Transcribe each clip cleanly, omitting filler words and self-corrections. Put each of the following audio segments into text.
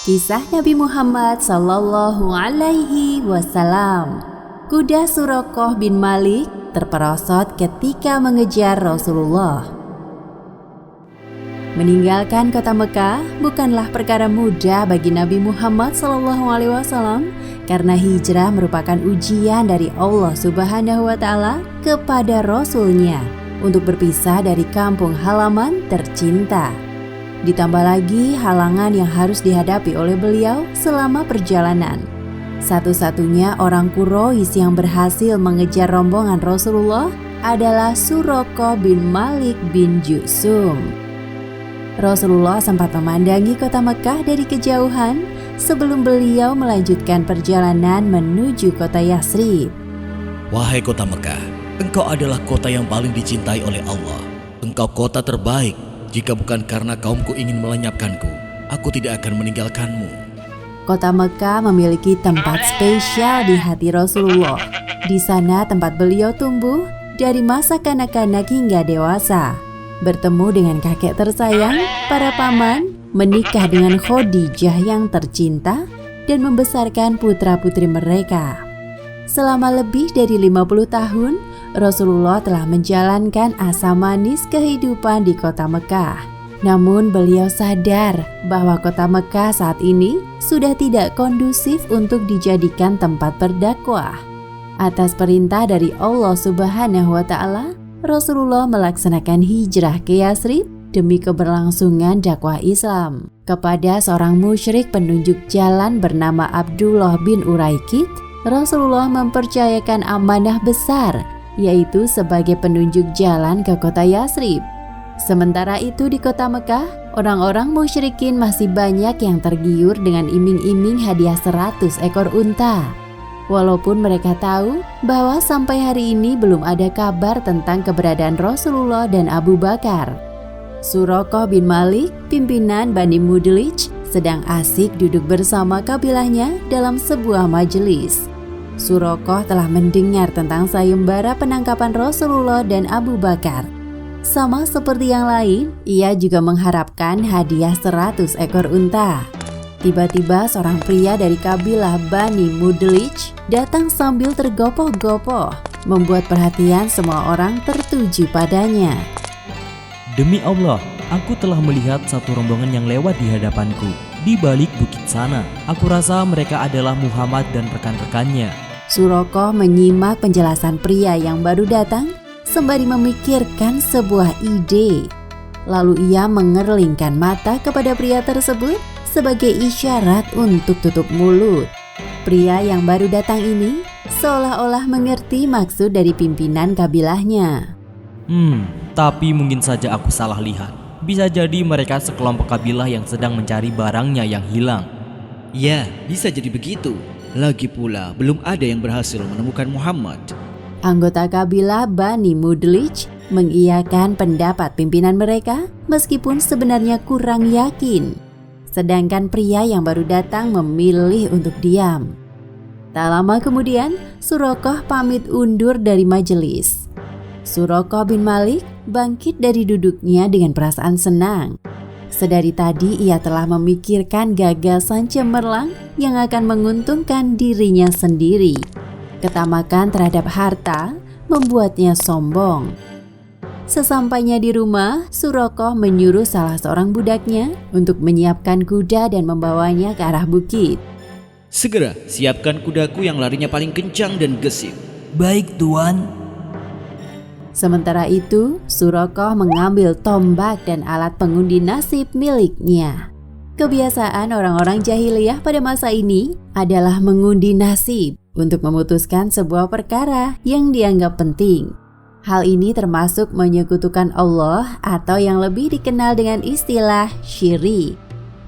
Kisah Nabi Muhammad Sallallahu Alaihi Wasallam. Kuda Suraqah bin Malik terperosot ketika mengejar Rasulullah. Meninggalkan kota Mekah bukanlah perkara mudah bagi Nabi Muhammad Sallallahu Alaihi Wasallam karena hijrah merupakan ujian dari Allah Subhanahu Wa Taala kepada Rasulnya untuk berpisah dari kampung halaman tercinta. Ditambah lagi halangan yang harus dihadapi oleh beliau selama perjalanan. Satu-satunya orang Quraisy yang berhasil mengejar rombongan Rasulullah adalah Suraqah bin Malik bin Jusum. Rasulullah sempat memandangi kota Mekah dari kejauhan sebelum beliau melanjutkan perjalanan menuju kota Yathrib. Wahai kota Mekah, engkau adalah kota yang paling dicintai oleh Allah. Engkau kota terbaik. Jika bukan karena kaumku ingin melenyapkanku, aku tidak akan meninggalkanmu. Kota Mekah memiliki tempat spesial di hati Rasulullah. Di sana tempat beliau tumbuh dari masa kanak-kanak hingga dewasa. Bertemu dengan kakek tersayang, para paman, menikah dengan Khadijah yang tercinta, dan membesarkan putra-putri mereka. Selama lebih dari 50 tahun, Rasulullah telah menjalankan asam manis kehidupan di kota Mekah. Namun beliau sadar bahwa kota Mekah saat ini sudah tidak kondusif untuk dijadikan tempat berdakwah. Atas perintah dari Allah Subhanahu wa Ta'ala, Rasulullah melaksanakan hijrah ke Yathrib demi keberlangsungan dakwah Islam. Kepada seorang musyrik penunjuk jalan bernama Abdullah bin Uraikid, Rasulullah mempercayakan amanah besar, yaitu sebagai penunjuk jalan ke kota Yathrib. Sementara itu di kota Mekah, orang-orang musyrikin masih banyak yang tergiur dengan iming-iming hadiah 100 ekor unta. Walaupun mereka tahu bahwa sampai hari ini belum ada kabar tentang keberadaan Rasulullah dan Abu Bakar. Suraqah bin Malik, pimpinan Bani Mudlij, sedang asik duduk bersama kabilahnya dalam sebuah majelis. Suraqah telah mendengar tentang sayembara penangkapan Rasulullah dan Abu Bakar. Sama seperti yang lain, ia juga mengharapkan hadiah 100 ekor unta. Tiba-tiba seorang pria dari kabilah Bani Mudlij datang sambil tergopoh-gopoh, membuat perhatian semua orang tertuju padanya. Demi Allah, aku telah melihat satu rombongan yang lewat di hadapanku. Di balik bukit sana, aku rasa mereka adalah Muhammad dan rekan-rekannya. Suraqah menyimak penjelasan pria yang baru datang sembari memikirkan sebuah ide. Lalu ia mengerlingkan mata kepada pria tersebut sebagai isyarat untuk tutup mulut. Pria yang baru datang ini seolah-olah mengerti maksud dari pimpinan kabilahnya. Tapi mungkin saja aku salah lihat. Bisa jadi mereka sekelompok kabilah yang sedang mencari barangnya yang hilang. Ya, bisa jadi begitu. Lagi pula, belum ada yang berhasil menemukan Muhammad. Anggota kabilah Bani Mudlij mengiyakan pendapat pimpinan mereka meskipun sebenarnya kurang yakin. Sedangkan pria yang baru datang memilih untuk diam. Tak lama kemudian, Suraqah pamit undur dari majelis. Suraqah bin Malik bangkit dari duduknya dengan perasaan senang. Sedari tadi ia telah memikirkan gagasan cemerlang yang akan menguntungkan dirinya sendiri. Ketamakan terhadap harta membuatnya sombong. Sesampainya di rumah, Suraqah menyuruh salah seorang budaknya untuk menyiapkan kuda dan membawanya ke arah bukit. Segera siapkan kudaku yang larinya paling kencang dan gesit. Baik, Tuan. Sementara itu, Suraqah mengambil tombak dan alat pengundi nasib miliknya. Kebiasaan orang-orang jahiliyah pada masa ini adalah mengundi nasib untuk memutuskan sebuah perkara yang dianggap penting. Hal ini termasuk menyekutukan Allah atau yang lebih dikenal dengan istilah syirik.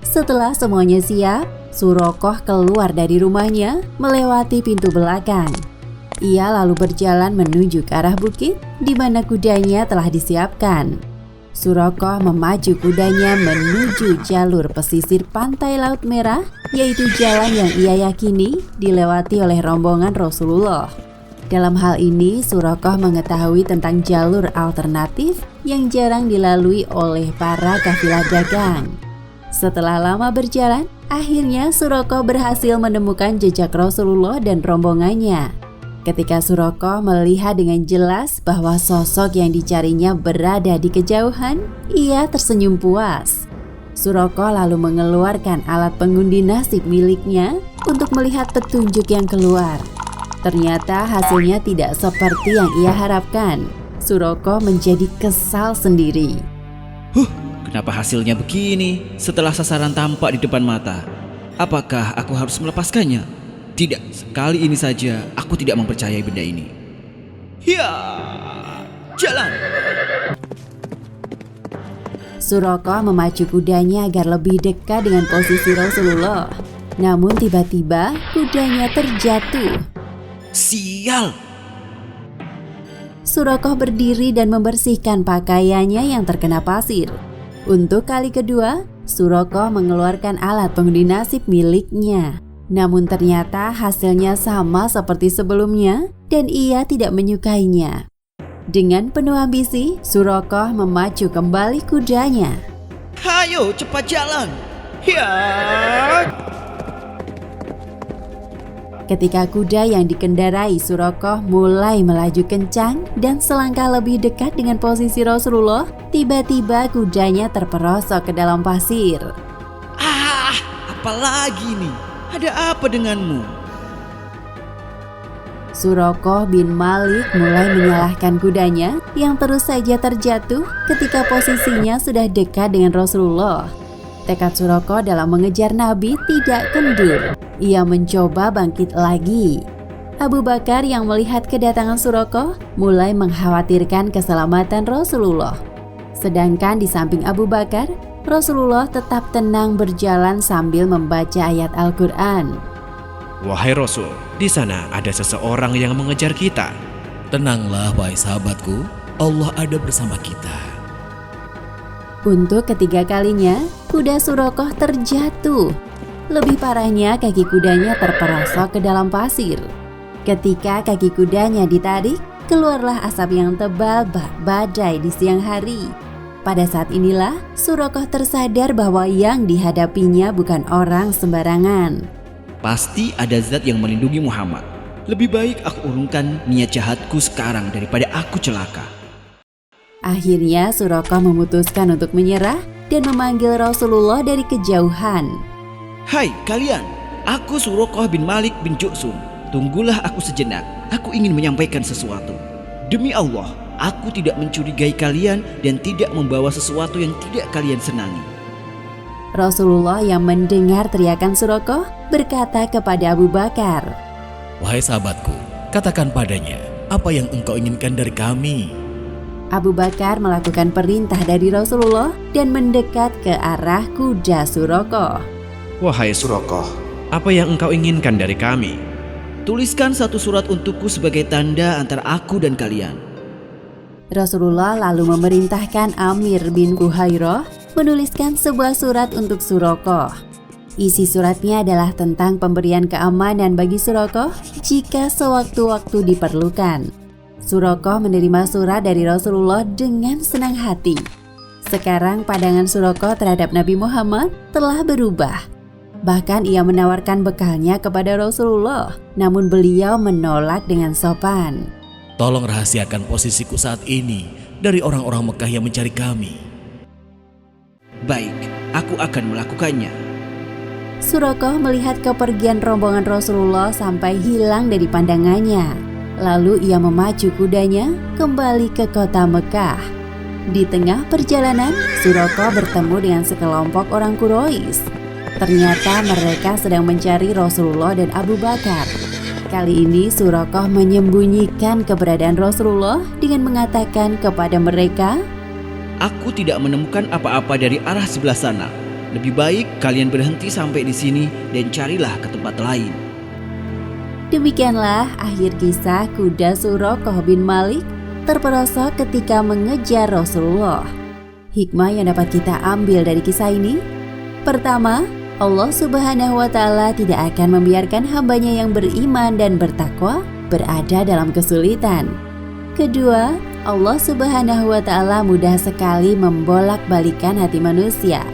Setelah semuanya siap, Suraqah keluar dari rumahnya melewati pintu belakang. Ia lalu berjalan menuju ke arah bukit di mana kudanya telah disiapkan. Suraqah memacu kudanya menuju jalur pesisir pantai Laut Merah, yaitu jalan yang ia yakini dilewati oleh rombongan Rasulullah. Dalam hal ini, Suraqah mengetahui tentang jalur alternatif yang jarang dilalui oleh para kafilah dagang. Setelah lama berjalan, akhirnya Suraqah berhasil menemukan jejak Rasulullah dan rombongannya. Ketika Suraqah melihat dengan jelas bahwa sosok yang dicarinya berada di kejauhan, ia tersenyum puas. Suraqah lalu mengeluarkan alat pengundi nasib miliknya untuk melihat petunjuk yang keluar. Ternyata hasilnya tidak seperti yang ia harapkan. Suraqah menjadi kesal sendiri. Kenapa hasilnya begini setelah sasaran tampak di depan mata? Apakah aku harus melepaskannya? Tidak, sekali ini saja aku tidak mempercayai benda ini. Ya, jalan! Suraqah memacu kudanya agar lebih dekat dengan posisi Rasulullah. Namun tiba-tiba kudanya terjatuh. Sial! Suraqah berdiri dan membersihkan pakaiannya yang terkena pasir. Untuk kali kedua, Suraqah mengeluarkan alat pengundi nasib miliknya. Namun ternyata hasilnya sama seperti sebelumnya dan ia tidak menyukainya. Dengan penuh ambisi, Suraqah memacu kembali kudanya. Hayo cepat jalan! Ya! Ketika kuda yang dikendarai Suraqah mulai melaju kencang dan selangkah lebih dekat dengan posisi Rasulullah, tiba-tiba kudanya terperosok ke dalam pasir. Apalagi nih? Ada apa denganmu? Suraqah bin Malik mulai menyalahkan kudanya yang terus saja terjatuh ketika posisinya sudah dekat dengan Rasulullah. Tekad Suraqah dalam mengejar Nabi tidak kendur. Ia mencoba bangkit lagi. Abu Bakar yang melihat kedatangan Suraqah mulai mengkhawatirkan keselamatan Rasulullah. Sedangkan di samping Abu Bakar, Rasulullah tetap tenang berjalan sambil membaca ayat Al-Quran. Wahai Rasul, di sana ada seseorang yang mengejar kita. Tenanglah wahai sahabatku, Allah ada bersama kita. Untuk ketiga kalinya, kuda Suraqah terjatuh. Lebih parahnya, kaki kudanya terperosok ke dalam pasir. Ketika kaki kudanya ditarik, keluarlah asap yang tebal bak badai di siang hari. Pada saat inilah, Suraqah tersadar bahwa yang dihadapinya bukan orang sembarangan. Pasti ada zat yang melindungi Muhammad. Lebih baik aku urungkan niat jahatku sekarang daripada aku celaka. Akhirnya Suraqah memutuskan untuk menyerah dan memanggil Rasulullah dari kejauhan. Hai kalian, aku Suraqah bin Malik bin Ju'sum. Tunggulah aku sejenak, aku ingin menyampaikan sesuatu. Demi Allah, aku tidak mencurigai kalian dan tidak membawa sesuatu yang tidak kalian senangi. Rasulullah yang mendengar teriakan Suraqah berkata kepada Abu Bakar, Wahai sahabatku, katakan padanya, apa yang engkau inginkan dari kami? Abu Bakar melakukan perintah dari Rasulullah dan mendekat ke arah kuda Suraqah. Wahai Suraqah, apa yang engkau inginkan dari kami? Tuliskan satu surat untukku sebagai tanda antara aku dan kalian. Rasulullah lalu memerintahkan Amir bin Fuhairah menuliskan sebuah surat untuk Suraqah. Isi suratnya adalah tentang pemberian keamanan bagi Suraqah jika sewaktu-waktu diperlukan. Suraqah menerima surat dari Rasulullah dengan senang hati. Sekarang pandangan Suraqah terhadap Nabi Muhammad telah berubah. Bahkan ia menawarkan bekalnya kepada Rasulullah, namun beliau menolak dengan sopan. Tolong rahasiakan posisiku saat ini dari orang-orang Mekah yang mencari kami. Baik, aku akan melakukannya. Suraqah melihat kepergian rombongan Rasulullah sampai hilang dari pandangannya. Lalu ia memacu kudanya kembali ke kota Mekah. Di tengah perjalanan, Suraqah bertemu dengan sekelompok orang Quraisy. Ternyata mereka sedang mencari Rasulullah dan Abu Bakar. Kali ini Suraqah menyembunyikan keberadaan Rasulullah dengan mengatakan kepada mereka, Aku tidak menemukan apa-apa dari arah sebelah sana. Lebih baik kalian berhenti sampai di sini dan carilah ke tempat lain. Demikianlah akhir kisah kuda Suraqah bin Malik terperosok ketika mengejar Rasulullah. Hikmah yang dapat kita ambil dari kisah ini: pertama, Allah Subhanahu wa Ta'ala tidak akan membiarkan hambanya yang beriman dan bertakwa berada dalam kesulitan. Kedua, Allah Subhanahu wa Ta'ala mudah sekali membolak-balikan hati manusia.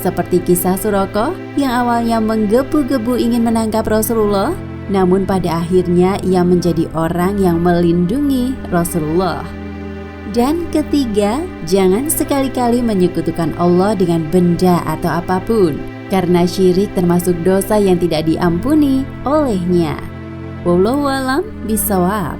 Seperti kisah Suraqah yang awalnya menggebu-gebu ingin menangkap Rasulullah, namun pada akhirnya ia menjadi orang yang melindungi Rasulullah. Dan ketiga, jangan sekali-kali menyekutukan Allah dengan benda atau apapun, karena syirik termasuk dosa yang tidak diampuni olehnya. Wallahu a'lam bishawab.